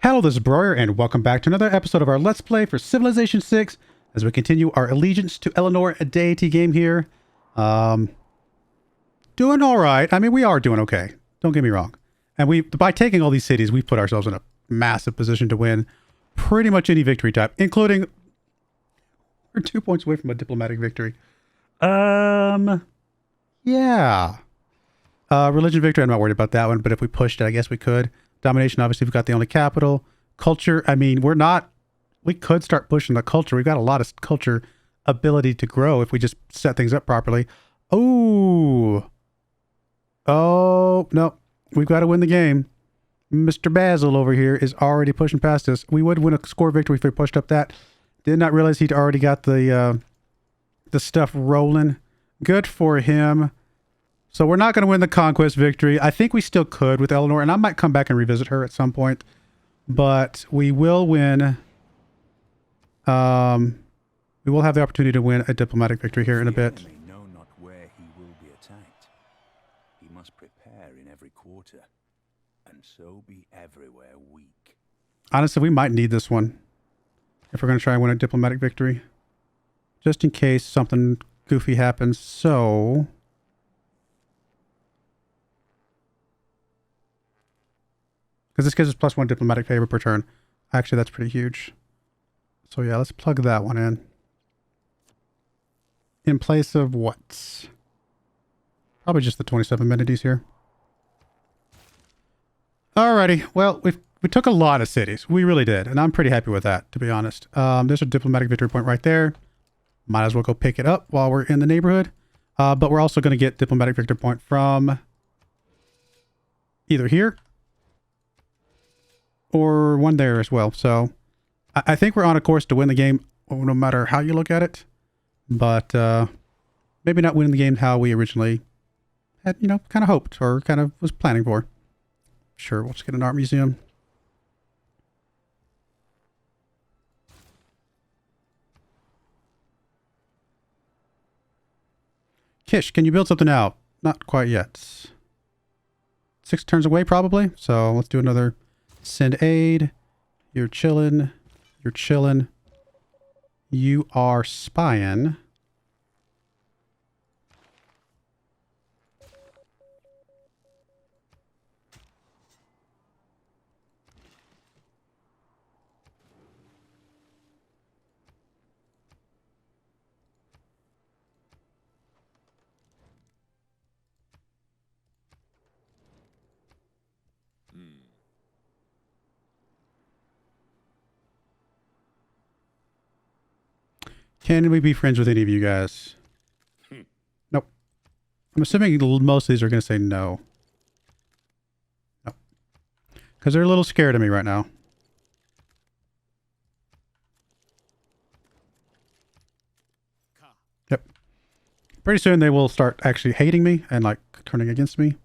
Hello, this is Broyar, and welcome back to another episode of our Let's Play for Civilization 6 as we continue our allegiance to Eleanor, a deity game here. Doing alright. I mean, we are doing okay. Don't get me wrong. And by taking all these cities, we've put ourselves in a massive position to win pretty much any victory type, including... We're 2 points away from a diplomatic victory. Yeah. Religion victory, I'm not worried about that one, but if we pushed it, I guess we could. Domination, obviously, we've got the only capital. Culture, I mean, we could start pushing the culture. We've got a lot of culture ability to grow if we just set things up properly. Oh, no. We've got to win the game. Mr. Basil over here is already pushing past us. We would win a score victory if we pushed up that. Did not realize he'd already got the stuff rolling. Good for him. So we're not going to win the conquest victory. I think we still could with Eleanor, and I might come back and revisit her at some point. But we will win. We will have the opportunity to win a diplomatic victory here in a bit. The enemy know not where he will be attacked. He must prepare in every quarter, and so be everywhere weak. Honestly, we might need this one if we're going to try and win a diplomatic victory, just in case something goofy happens. So... because this gives us +1 diplomatic favor per turn. Actually, that's pretty huge. So yeah, let's plug that one in. In place of what? Probably just the 27 amenities here. Alrighty, well, we took a lot of cities. We really did, and I'm pretty happy with that, to be honest. There's a diplomatic victory point right there. Might as well go pick it up while we're in the neighborhood. But we're also going to get diplomatic victory point from either here or one there as well. So I think we're on a course to win the game no matter how you look at it. But maybe not win the game how we originally had, kind of hoped or kind of was planning for. Sure, we'll just get an art museum. Kish, can you build something out? Not quite yet. 6 turns away probably. So let's do another... send aid. You're chilling. You're chilling. You are spying. Can we be friends with any of you guys? Nope. I'm assuming most of these are going to say no. Nope. Because they're a little scared of me right now. Yep. Pretty soon they will start actually hating me and like turning against me.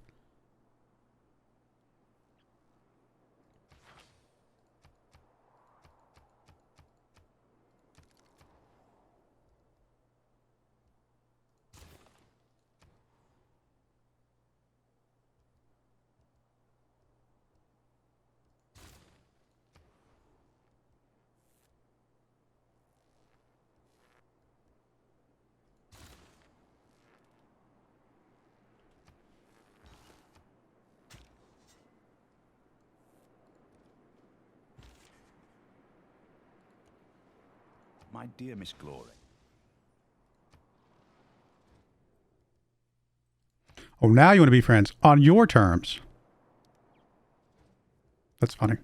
My dear Miss Glory. Oh, now you want to be friends on your terms. That's funny.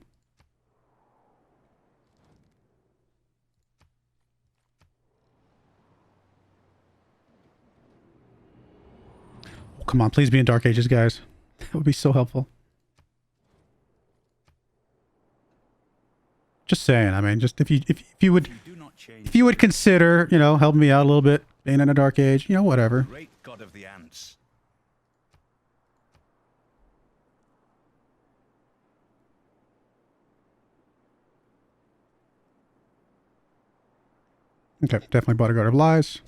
Oh, come on, please be in Dark Ages, guys. That would be so helpful. Just saying. I mean, just if you would consider, helping me out a little bit, being in a Dark Age, whatever. Great God of the ants. Okay, definitely Bodyguard of Lies.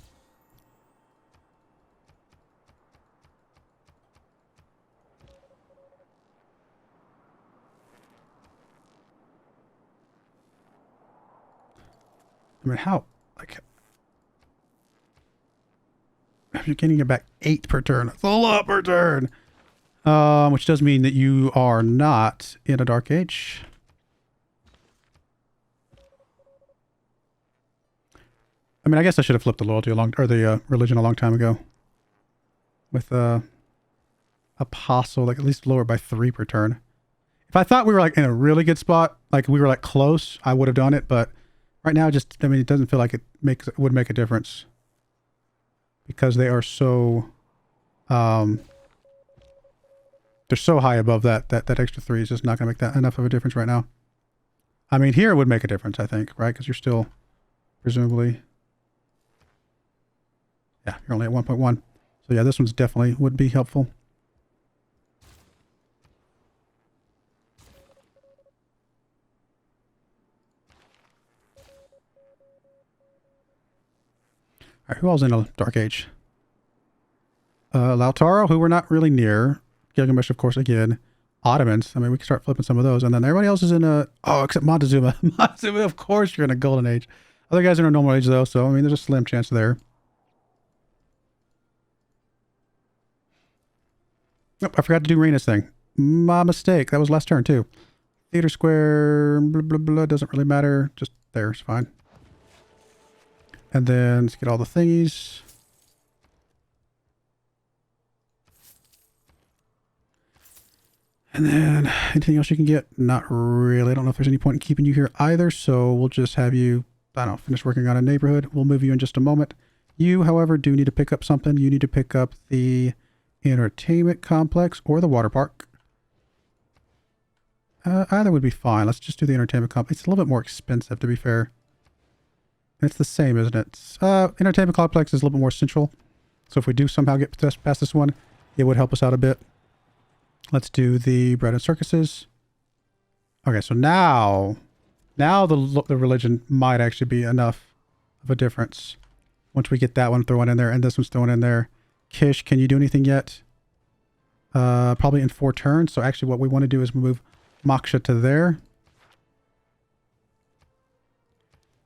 I mean, how? Like, you're getting it back 8 per turn. That's a lot per turn. Which does mean that you are not in a Dark Age. I mean, I guess I should have flipped the loyalty the religion a long time ago. With apostle, like at least lower by 3 per turn. If I thought we were like in a really good spot, like we were like close, I would have done it. But right now, just, I mean, it doesn't feel like it would make a difference. Because they are so, they're so high above that extra 3 is just not going to make that enough of a difference right now. I mean, here it would make a difference, I think, right? Because you're still, presumably, yeah, you're only at 1.1. So yeah, this one's definitely would be helpful. All right, who else in a Dark Age? Lautaro, who we're not really near. Gilgamesh, of course, again. Ottomans. I mean, we can start flipping some of those. And then everybody else is in a... Oh, except Montezuma. Montezuma, of course, you're in a Golden Age. Other guys are in a Normal Age, though. So, I mean, there's a slim chance there. Oh, I forgot to do Rena's thing. My mistake. That was last turn, too. Theater Square, blah, blah, blah. Doesn't really matter. Just there's fine. And then let's get all the thingies. And then anything else you can get? Not really. I don't know if there's any point in keeping you here either. So we'll just have you, I don't know, finish working on a neighborhood. We'll move you in just a moment. You, however, do need to pick up something. You need to pick up the entertainment complex or the water park. Either would be fine. Let's just do the entertainment complex. It's a little bit more expensive, to be fair. It's the same, isn't it? Entertainment complex is a little bit more central. So if we do somehow get past this one, it would help us out a bit. Let's do the bread and circuses. Okay, so now the religion might actually be enough of a difference. Once we get that one thrown in there and this one's thrown in there. Kish, can you do anything yet? Probably in 4 turns. So actually what we want to do is move Moksha to there.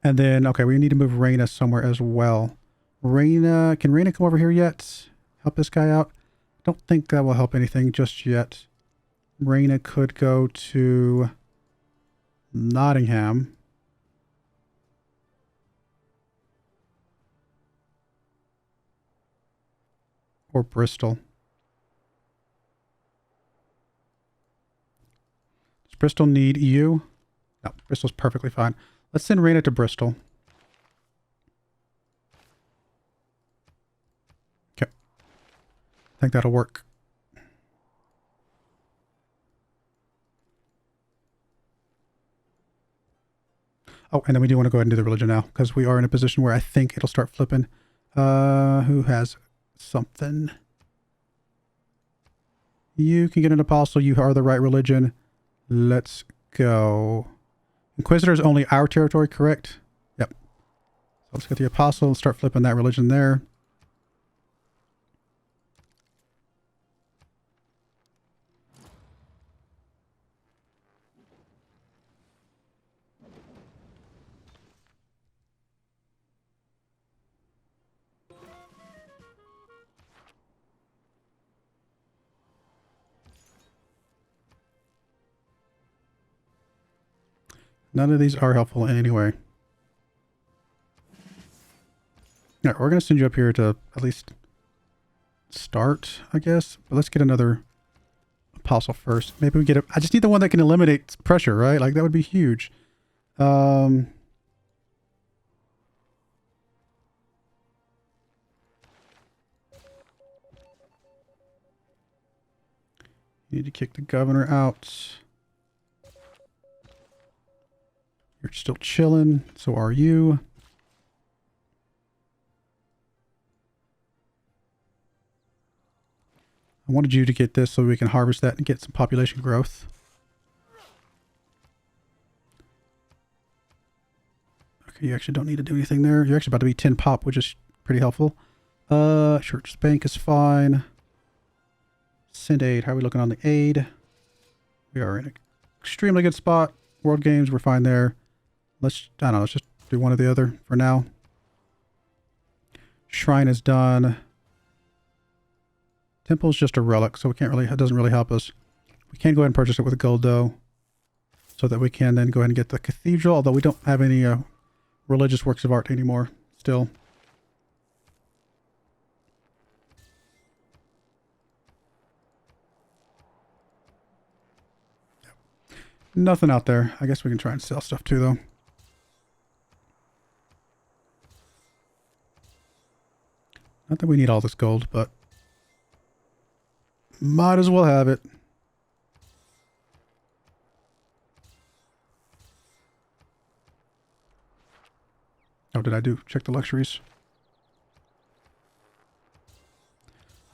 And then, okay, we need to move Reyna somewhere as well. Reyna, can Reyna come over here yet? Help this guy out? Don't think that will help anything just yet. Reyna could go to Nottingham. Or Bristol. Does Bristol need you? No, Bristol's perfectly fine. Let's send Reyna to Bristol. Okay. I think that'll work. Oh, and then we do want to go ahead and do the religion now, because we are in a position where I think it'll start flipping. Who has something? You can get an apostle. You are the right religion. Let's go. Inquisitor is only our territory, correct? Yep. So let's get the apostle and start flipping that religion there. None of these are helpful in any way. All right, we're going to send you up here to at least start, I guess. But let's get another apostle first. Maybe we get a... I just need the one that can eliminate pressure, right? Like, that would be huge. You need to kick the governor out. You're still chilling. So are you. I wanted you to get this so we can harvest that and get some population growth. Okay, you actually don't need to do anything there. You're actually about to be 10 pop, which is pretty helpful. Church Bank is fine. Send aid. How are we looking on the aid? We are in an extremely good spot. World Games, we're fine there. Let's, I don't know, let's just do one or the other for now. Shrine is done. Temple's just a relic, so we can't really, it doesn't really help us. We can go ahead and purchase it with gold though, so that we can then go ahead and get the cathedral, although we don't have any religious works of art anymore still. Nothing out there. I guess we can try and sell stuff too though. Not that we need all this gold, but might as well have it. Oh, did I do? Check the luxuries.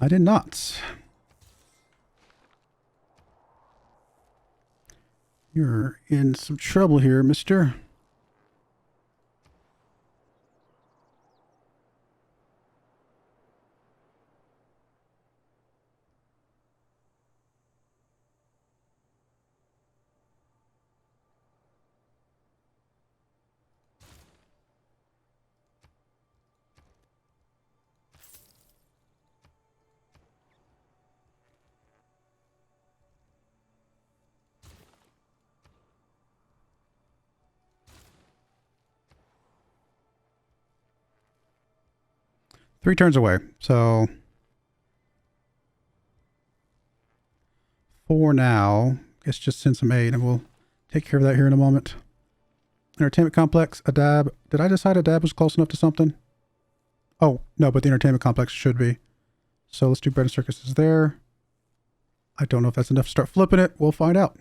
I did not. You're in some trouble here, mister. Three turns away, so for now, let's just send some aid and we'll take care of that here in a moment. Entertainment complex, a dab. Did I decide a dab was close enough to something? Oh, no, but the entertainment complex should be. So let's do bread and circuses there. I don't know if that's enough to start flipping it. We'll find out.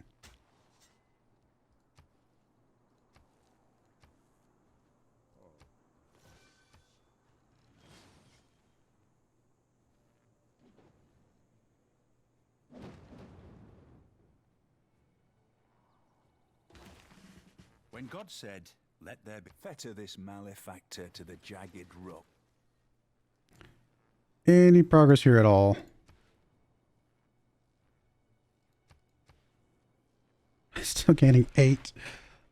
When God said, "Let there be," fetter this malefactor to the jagged rock. Any progress here at all? Still gaining 8.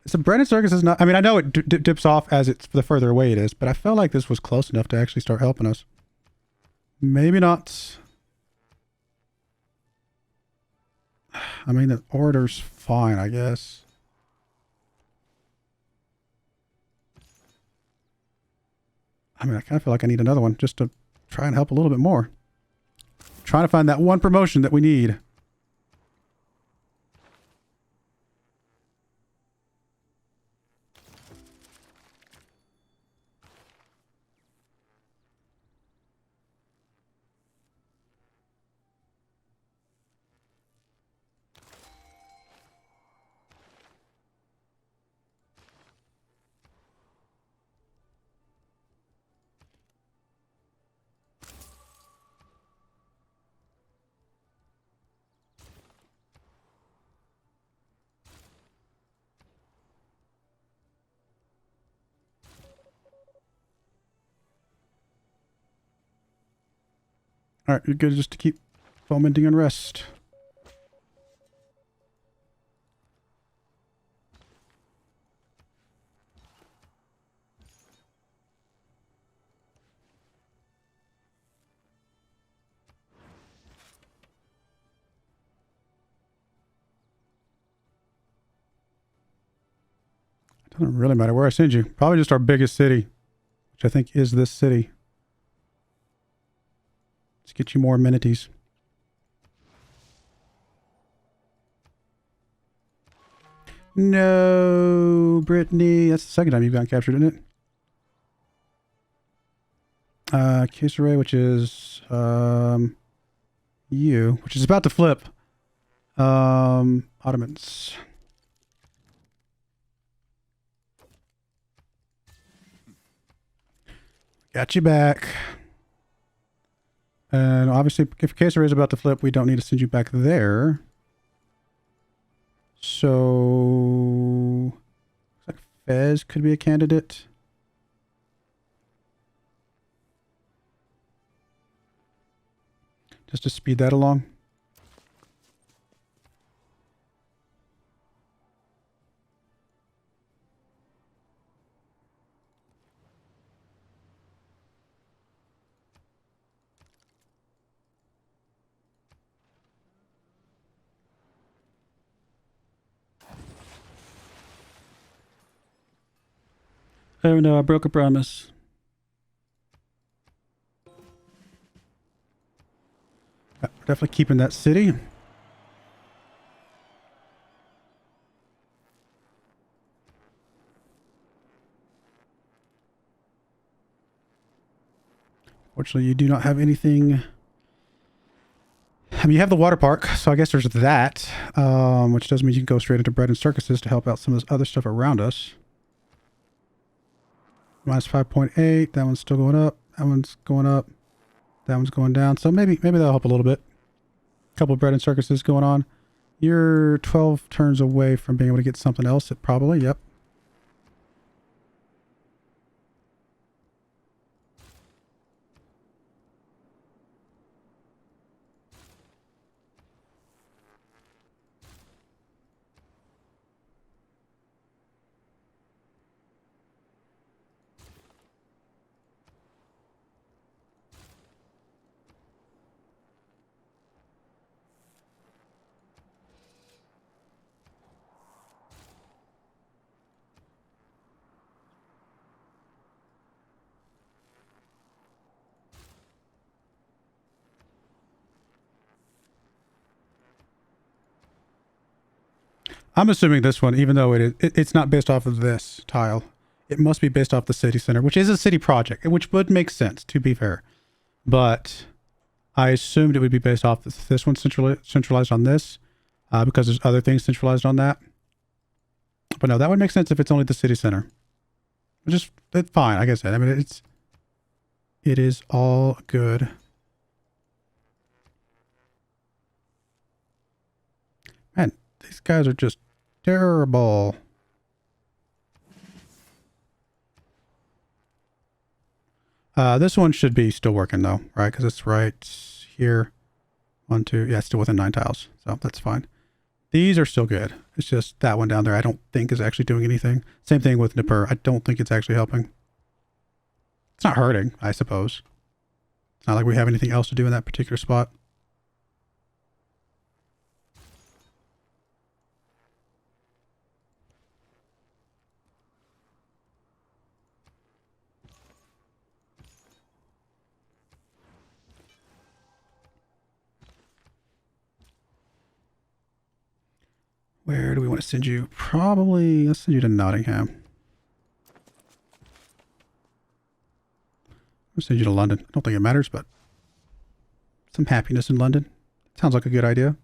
So bread and circus is not, I mean, I know it dips off as it's the further away it is, but I felt like this was close enough to actually start helping us. Maybe not. I mean, the order's fine, I guess. I mean, I kind of feel like I need another one just to try and help a little bit more. Trying to find that one promotion that we need. Alright, you're good just to keep fomenting unrest. It doesn't really matter where I send you. Probably just our biggest city, which I think is this city. Let's get you more amenities. No, Brittany. That's the second time you've gotten captured, isn't it? Caesarea, which is you, which is about to flip. Ottomans. Got you back. And obviously, if Caesarea is about to flip, we don't need to send you back there. So, looks like Fez could be a candidate. Just to speed that along. Oh no, I broke a promise. Definitely keeping that city. Fortunately, you do not have anything. I mean, you have the water park, so I guess there's that, which does mean you can go straight into bread and circuses to help out some of this other stuff around us. Minus 5.8. That one's still going up. That one's going up. That one's going down. So maybe that'll help a little bit. A couple of bread and circuses going on. You're 12 turns away from being able to get something else. It probably, yep. I'm assuming this one, even though it's not based off of this tile, it must be based off the city center, which is a city project, which would make sense, to be fair. But I assumed it would be based off this one centralized on this, because there's other things centralized on that. But no, that would make sense if it's only the city center. It's fine, like I said. I mean, it is all good. Man, these guys are just terrible. This one should be still working though, right? Because it's right here. 1, 2. Yeah, it's still within 9 tiles. So that's fine. These are still good. It's just that one down there I don't think is actually doing anything. Same thing with Nippur. I don't think it's actually helping. It's not hurting, I suppose. It's not like we have anything else to do in that particular spot. Where do we want to send you? Probably, let's send you to Nottingham. I'll send you to London. I don't think it matters, but some happiness in London. Sounds like a good idea.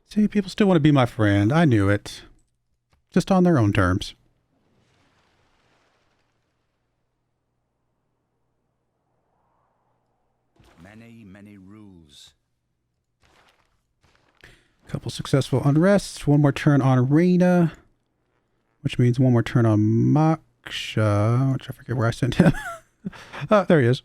See, people still want to be my friend. I knew it. Just on their own terms. Many rules. Couple successful unrests. One more turn on Reina. Which means one more turn on Moksha. Which I forget where I sent him. Oh, there he is.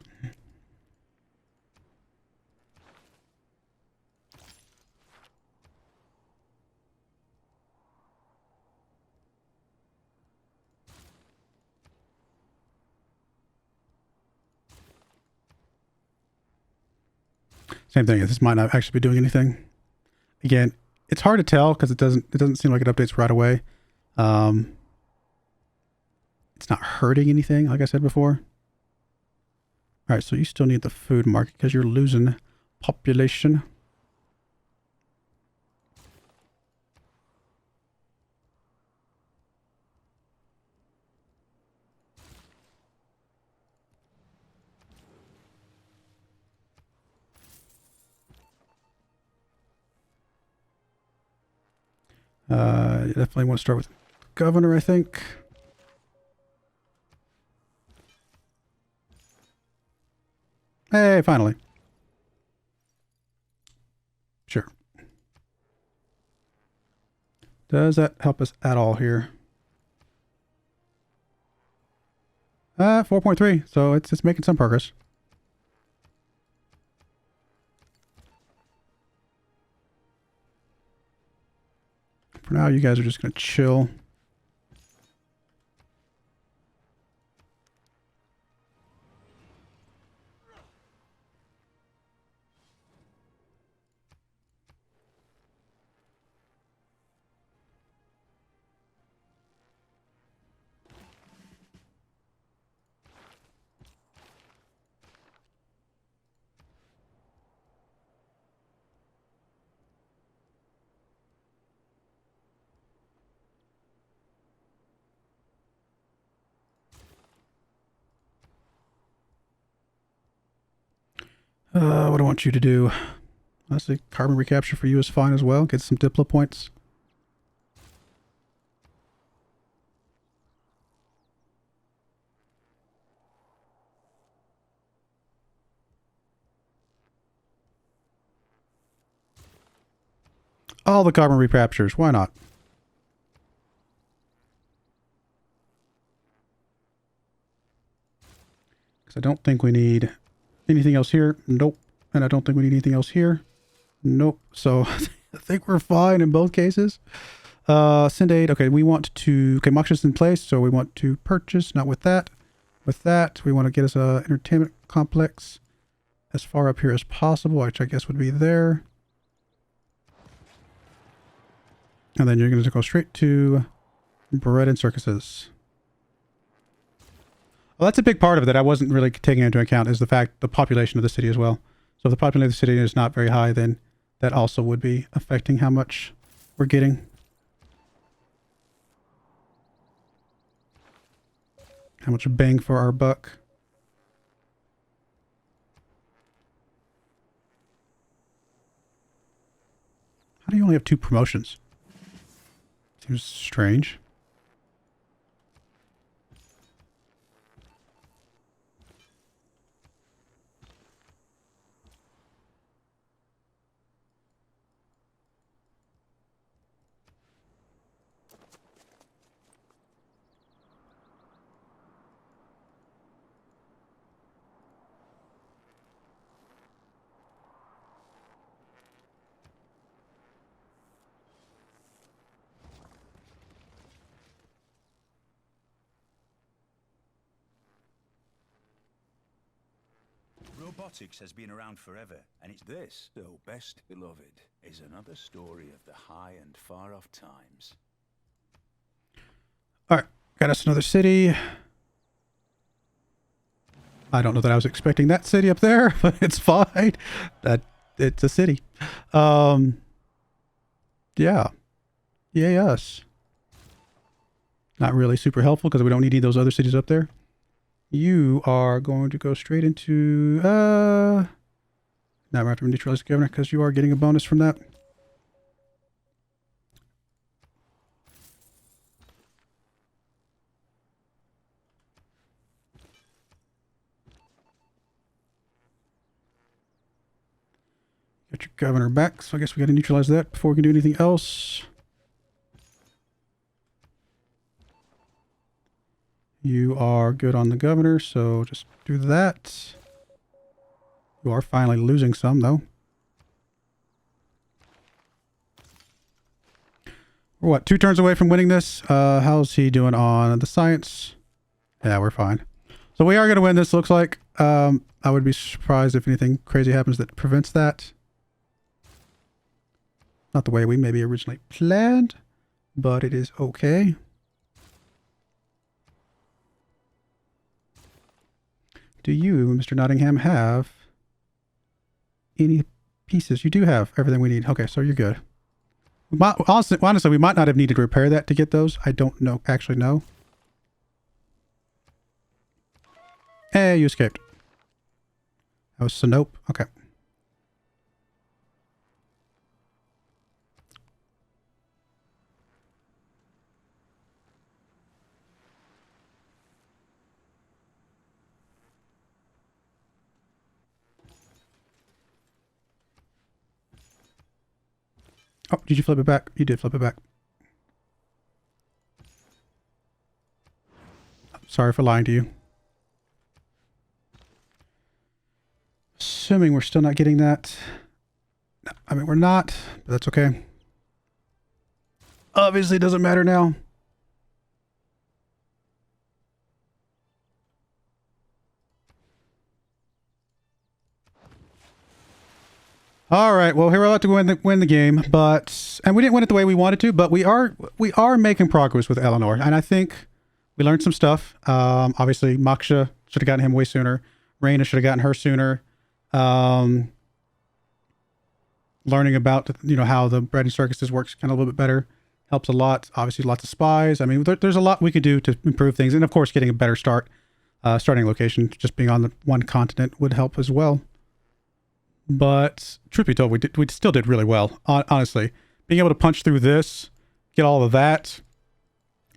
Same thing. This might not actually be doing anything. Again, it's hard to tell because it doesn't seem like it updates right away. It's not hurting anything, like I said before. All right, so you still need the food market because you're losing population. You definitely want to start with governor, I think. Hey, finally. Sure. Does that help us at all here? 4.3. So it's making some progress. For now, you guys are just going to chill. What do I want you to do? Honestly, carbon recapture for you is fine as well. Get some Diplo points. All the carbon recaptures. Why not? Because I don't think we need anything else here. Nope. And I don't think we need anything else here. Nope. So I think we're fine in both cases. Send aid. Okay, we want to... Okay, Mox's in place, so we want to purchase. Not with that. With that, we want to get us a entertainment complex as far up here as possible, which I guess would be there. And then you're going to go straight to bread and circuses. Well, that's a big part of it that I wasn't really taking into account is the fact the population of the city as well. So if the population of the city is not very high, then that also would be affecting how much we're getting. How much bang for our buck. How do you only have 2 promotions? Seems strange. Robotics has been around forever, and it's this, though best beloved, is another story of the high and far off times. Alright, got us another city. I don't know that I was expecting that city up there, but it's fine. It's a city. Yeah. Yay us. Not really super helpful because we don't need those other cities up there. You are going to go straight into, now we're going to neutralize the governor because you are getting a bonus from that. Get your governor back, so I guess we got to neutralize that before we can do anything else. You are good on the governor, so just do that. You are finally losing some, though. We're what, 2 turns away from winning this? How's he doing on the science? Yeah, we're fine. So we are going to win this, looks like. I would be surprised if anything crazy happens that prevents that. Not the way we maybe originally planned, but it is okay. Do you, Mr. Nottingham, have any pieces? You do have everything we need. Okay, so you're good. We might, honestly, we might not have needed to repair that to get those. I don't know. Actually, no. Hey, you escaped. That was Sinope. Okay. Oh, did you flip it back? You did flip it back. Sorry for lying to you. Assuming we're still not getting that. No, I mean, we're not, but that's okay. obviously doesn't matter now. All right, well, here we're about to win the game, and we didn't win it the way we wanted to, but we are making progress with Eleanor, and I think we learned some stuff. Obviously, Moksha should have gotten him way sooner. Raina should have gotten her sooner. Learning about how the bread and circuses works kind of a little bit better helps a lot. Obviously, lots of spies. I mean, there's a lot we could do to improve things, and of course, getting a better starting location, just being on the one continent would help as well. But truth be told, we still did really well. Honestly, being able to punch through this, get all of that.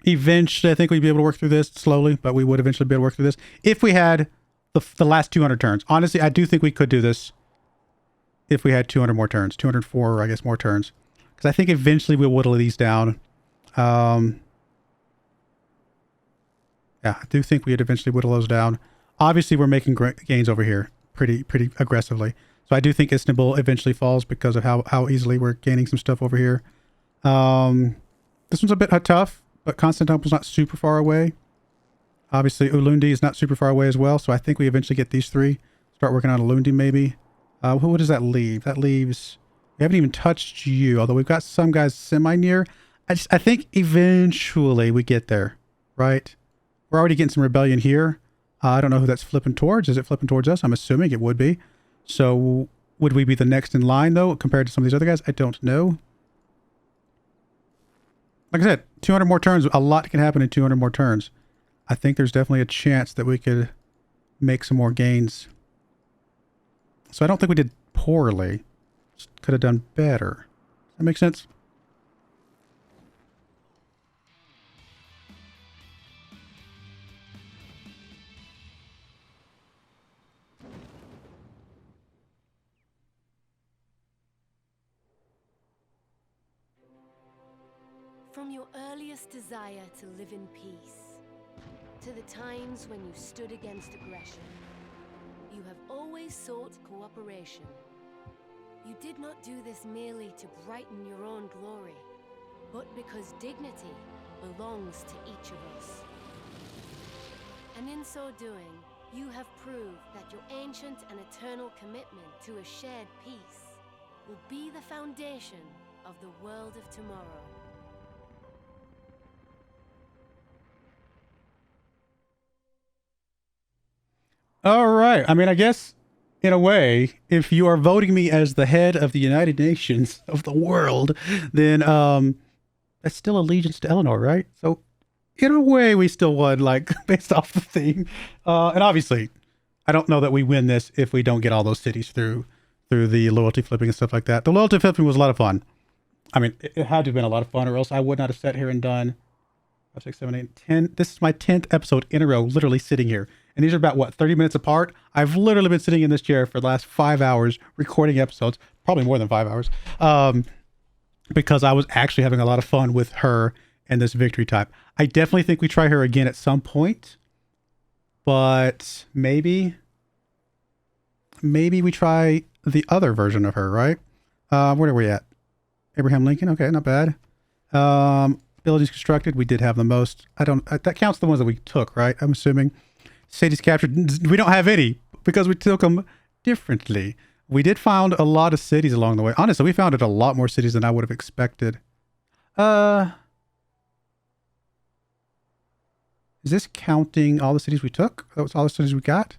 Eventually, I think we'd be able to work through this slowly, but we would eventually be able to work through this if we had the last 200 turns. Honestly, I do think we could do this if we had 200 more turns, 204, I guess, more turns, because I think eventually we'll whittle these down. Yeah, I do think we'd eventually whittle those down. Obviously, we're making gains over here pretty aggressively. So I do think Istanbul eventually falls because of how easily we're gaining some stuff over here. This one's a bit tough, but Constantinople's not super far away. Obviously, Ulundi is not super far away as well, so I think we eventually get these three. Start working on Ulundi, maybe. What does that leave? That leaves... We haven't even touched you, although we've got some guys semi-near. I think eventually we get there, right? We're already getting some rebellion here. I don't know who that's flipping towards. Is it flipping towards us? I'm assuming it would be. So would we be the next in line, though, compared to some of these other guys? I don't know. Like I said, 200 more turns. A lot can happen in 200 more turns. I think there's definitely a chance that we could make some more gains. So I don't think we did poorly. Just could have done better. Does that make sense? From your earliest desire to live in peace, to the times when you stood against aggression, you have always sought cooperation. You did not do this merely to brighten your own glory, but because dignity belongs to each of us. And in so doing, you have proved that your ancient and eternal commitment to a shared peace will be the foundation of the world of tomorrow. All right. I mean, I guess in a way, if you are voting me as the head of the United Nations of the world, then that's still allegiance to Eleanor, right? So in a way, we still won, like, based off the theme. And obviously, I don't know that we win this if we don't get all those cities through the loyalty flipping and stuff like that. The loyalty flipping was a lot of fun. I mean, it had to have been a lot of fun, or else I would not have sat here and done 5, 6, 7, 8, 10. This is my 10th episode in a row, literally sitting here. And these are about, what, 30 minutes apart? I've literally been sitting in this chair for the last 5 hours recording episodes, probably more than 5 hours, because I was actually having a lot of fun with her and this victory type. I definitely think we try her again at some point, but maybe we try the other version of her, right? Where are we at? Abraham Lincoln? Okay, not bad. Buildings constructed, we did have the most. That counts the ones that we took, right? I'm assuming. Cities captured, we don't have any because we took them differently. We did found a lot of cities along the way. Honestly, we founded a lot more cities than I would have expected. Is this counting all the cities we took? That was all the cities we got?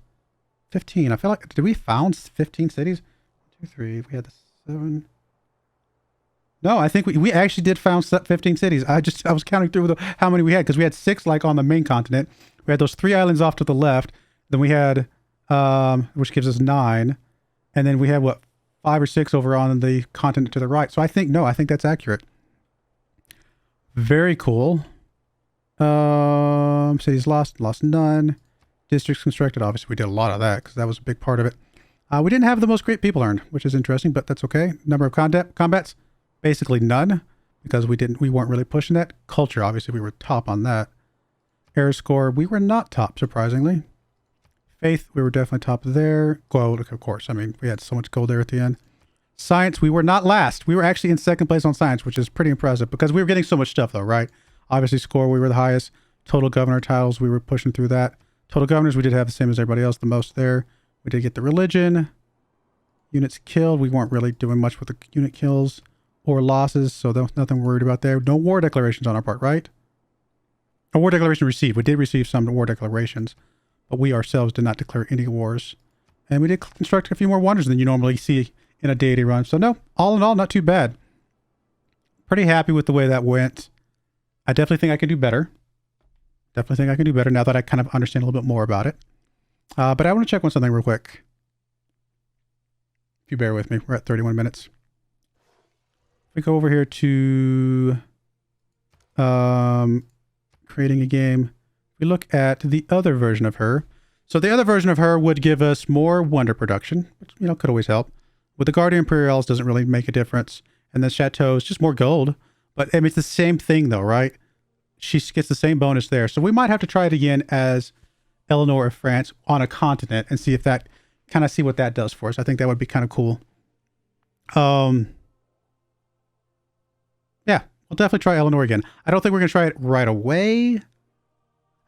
15. I feel like, did we found 15 cities? 1, 2, 3. We had the 7. No, I think we actually did found 15 cities. I was counting through how many we had, because we had 6 like on the main continent. We had those 3 islands off to the left. Then we had, which gives us 9. And then we had, what, 5 or 6 over on the continent to the right. So I think that's accurate. Very cool. Cities lost none. Districts constructed. Obviously, we did a lot of that because that was a big part of it. We didn't have the most great people earned, which is interesting, but that's okay. Number of combats, basically none, because we weren't really pushing that. Culture, obviously, we were top on that. Error score, we were not top, surprisingly. Faith, we were definitely top there. Gold, of course. I mean, we had so much gold there at the end. Science, we were not last. We were actually in second place on science, which is pretty impressive because we were getting so much stuff though, right? Obviously score, we were the highest. Total governor titles, we were pushing through that. Total governors, we did have the same as everybody else, the most there. We did get the religion. Units killed, we weren't really doing much with the unit kills or losses, so there was nothing worried about there. No war declarations on our part, right? A war declaration received. We did receive some war declarations, but we ourselves did not declare any wars. And we did construct a few more wonders than you normally see in a deity run. So no, all in all, not too bad. Pretty happy with the way that went. I definitely think I can do better. Definitely think I can do better now that I kind of understand a little bit more about it. But I want to check on something real quick. If you bear with me, we're at 31 minutes. We go over here to creating a game. We look at the other version of her. So the other version of her would give us more wonder production, which, you know, could always help. With the Guardian Imperials, doesn't really make a difference. And the Chateau is just more gold. But I mean, it's the same thing though, right? She gets the same bonus there. So we might have to try it again as Eleanor of France on a continent and see if that, kind of see what that does for us. I think that would be kind of cool. Yeah, we'll definitely try Eleanor again. I don't think we're going to try it right away.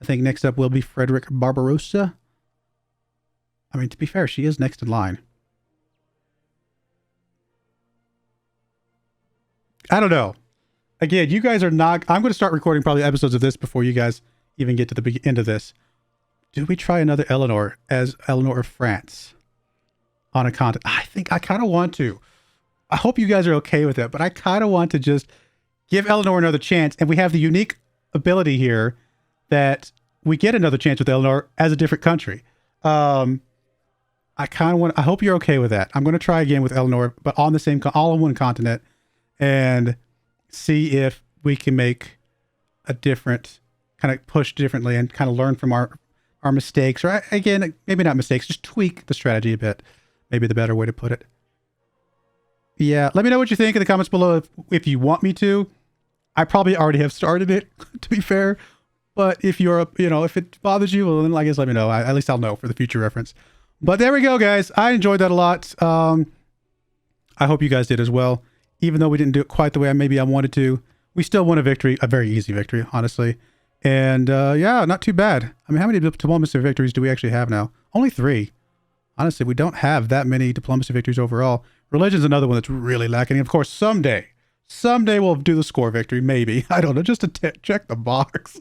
I think next up will be Frederick Barbarossa. I mean, to be fair, she is next in line. I don't know. Again, you guys are not... I'm going to start recording probably episodes of this before you guys even get to the end of this. Do we try another Eleanor as Eleanor of France on a continent? I think I kind of want to. I hope you guys are okay with it, but I kind of want to just give Eleanor another chance. And we have the unique ability here that we get another chance with Eleanor as a different country. I kind of want... I hope you're okay with that. I'm going to try again with Eleanor, but on the same... all on one continent. And see if we can make a different... kind of push differently and kind of learn from our mistakes, or again, maybe not mistakes, just tweak the strategy a bit. Maybe the better way to put it. Yeah, let me know what you think in the comments below if you want me to. I probably already have started it, to be fair. But if you're, you know, if it bothers you, well, then I guess let me know. At least I'll know for the future reference. But there we go, guys. I enjoyed that a lot. I hope you guys did as well. Even though we didn't do it quite the way maybe I wanted to, we still won a victory, a very easy victory, honestly. And yeah, not too bad. I mean, how many diplomacy victories do we actually have now? Only 3. Honestly, we don't have that many diplomacy victories overall. Religion's another one that's really lacking. Of course, someday we'll do the score victory, maybe. I don't know, just to check the box.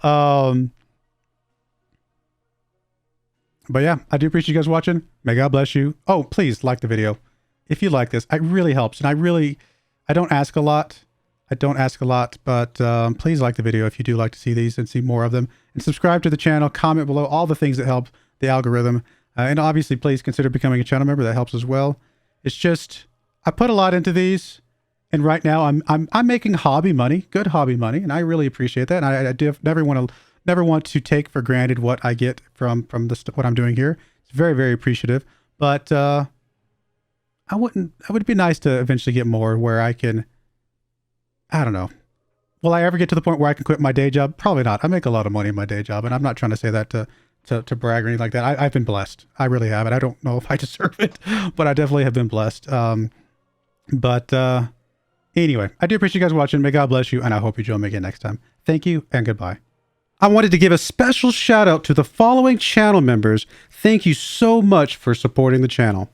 But yeah, I do appreciate you guys watching. May God bless you. Oh, please like the video. If you like this, it really helps. And I don't ask a lot. But please like the video if you do like to see these and see more of them. And subscribe to the channel, comment below, all the things that help the algorithm. And obviously, please consider becoming a channel member. That helps as well. It's just, I put a lot into these. And right now, I'm making hobby money, good hobby money. And I really appreciate that. And I never want to take for granted what I get from what I'm doing here. It's very, very appreciative. But it would be nice to eventually get more where I can... I don't know. Will I ever get to the point where I can quit my day job? Probably not. I make a lot of money in my day job, and I'm not trying to say that to brag or anything like that. I've been blessed. I really have, and I don't know if I deserve it, but I definitely have been blessed. Anyway, I do appreciate you guys watching. May God bless you, and I hope you join me again next time. Thank you, and goodbye. I wanted to give a special shout out to the following channel members. Thank you so much for supporting the channel.